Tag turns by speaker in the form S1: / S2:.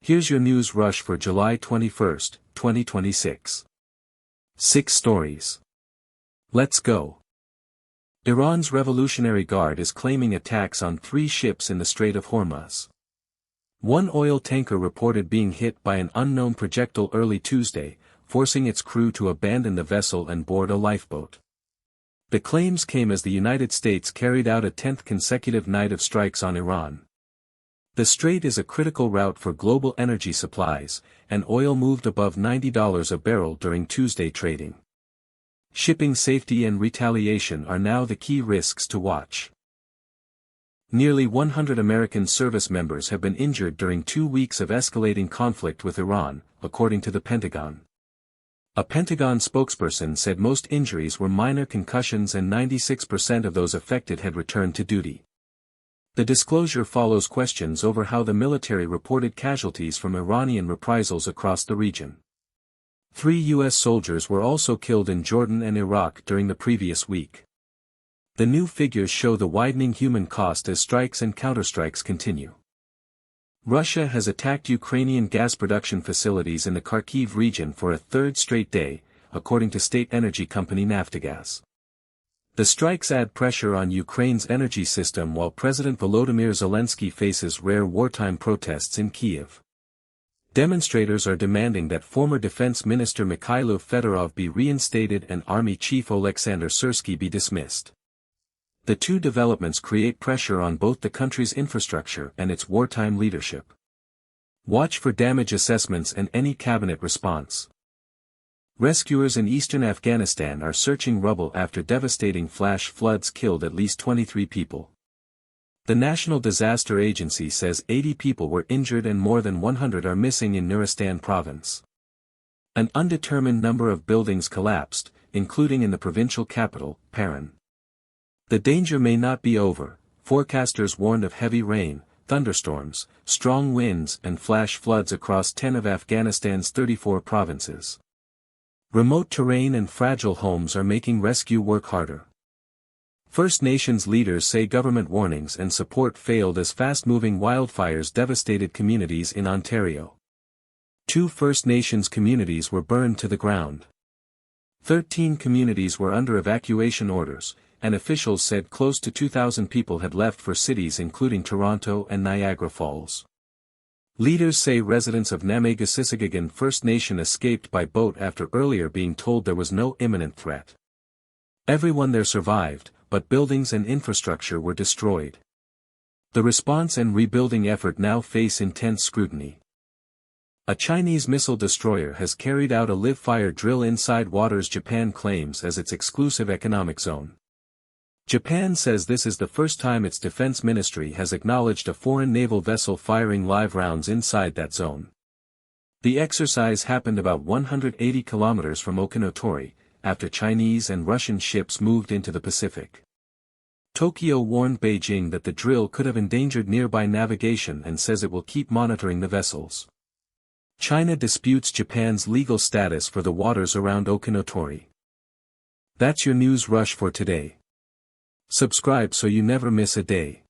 S1: Here's your news rush for July 21, 2026. 6 stories. Let's go. Iran's Revolutionary Guard is claiming attacks on 3 ships in the Strait of Hormuz. One oil tanker reported being hit by an unknown projectile early Tuesday, forcing its crew to abandon the vessel and board a lifeboat. The claims came as the United States carried out a 10th consecutive night of strikes on Iran. The strait is a critical route for global energy supplies, and oil moved above $90 a barrel during Tuesday trading. Shipping safety and retaliation are now the key risks to watch. Nearly 100 American service members have been injured during 2 weeks of escalating conflict with Iran, according to the Pentagon. A Pentagon spokesperson said most injuries were minor concussions and 96% of those affected had returned to duty. The disclosure follows questions over how the military reported casualties from Iranian reprisals across the region. 3 U.S. soldiers were also killed in Jordan and Iraq during the previous week. The new figures show the widening human cost as strikes and counterstrikes continue. Russia has attacked Ukrainian gas production facilities in the Kyiv region for a 3rd straight day, according to state energy company Naftogaz. The strikes add pressure on Ukraine's energy system while President Volodymyr Zelensky faces rare wartime protests in Kyiv. Demonstrators are demanding that former Defense Minister Mikhailo Fedorov be reinstated and Army Chief Oleksandr Syrsky be dismissed. The 2 developments create pressure on both the country's infrastructure and its wartime leadership. Watch for damage assessments and any cabinet response. Rescuers in eastern Afghanistan are searching rubble after devastating flash floods killed at least 23 people. The National Disaster Agency says 80 people were injured and more than 100 are missing in Nuristan province. An undetermined number of buildings collapsed, including in the provincial capital, Paran. The danger may not be over. Forecasters warned of heavy rain, thunderstorms, strong winds and flash floods across 10 of Afghanistan's 34 provinces. Remote terrain and fragile homes are making rescue work harder. First Nations leaders say government warnings and support failed as fast-moving wildfires devastated communities in Ontario. 2 First Nations communities were burned to the ground. 13 communities were under evacuation orders, and officials said close to 2,000 people had left for cities including Toronto and Niagara Falls. Leaders say residents of Namegasissigigan First Nation escaped by boat after earlier being told there was no imminent threat. Everyone there survived, but buildings and infrastructure were destroyed. The response and rebuilding effort now face intense scrutiny. A Chinese missile destroyer has carried out a live fire drill inside waters Japan claims as its exclusive economic zone. Japan says this is the first time its defense ministry has acknowledged a foreign naval vessel firing live rounds inside that zone. The exercise happened about 180 kilometers from Okinotori, after Chinese and Russian ships moved into the Pacific. Tokyo warned Beijing that the drill could have endangered nearby navigation and says it will keep monitoring the vessels. China disputes Japan's legal status for the waters around Okinotori. That's your news rush for today. Subscribe so you never miss a day.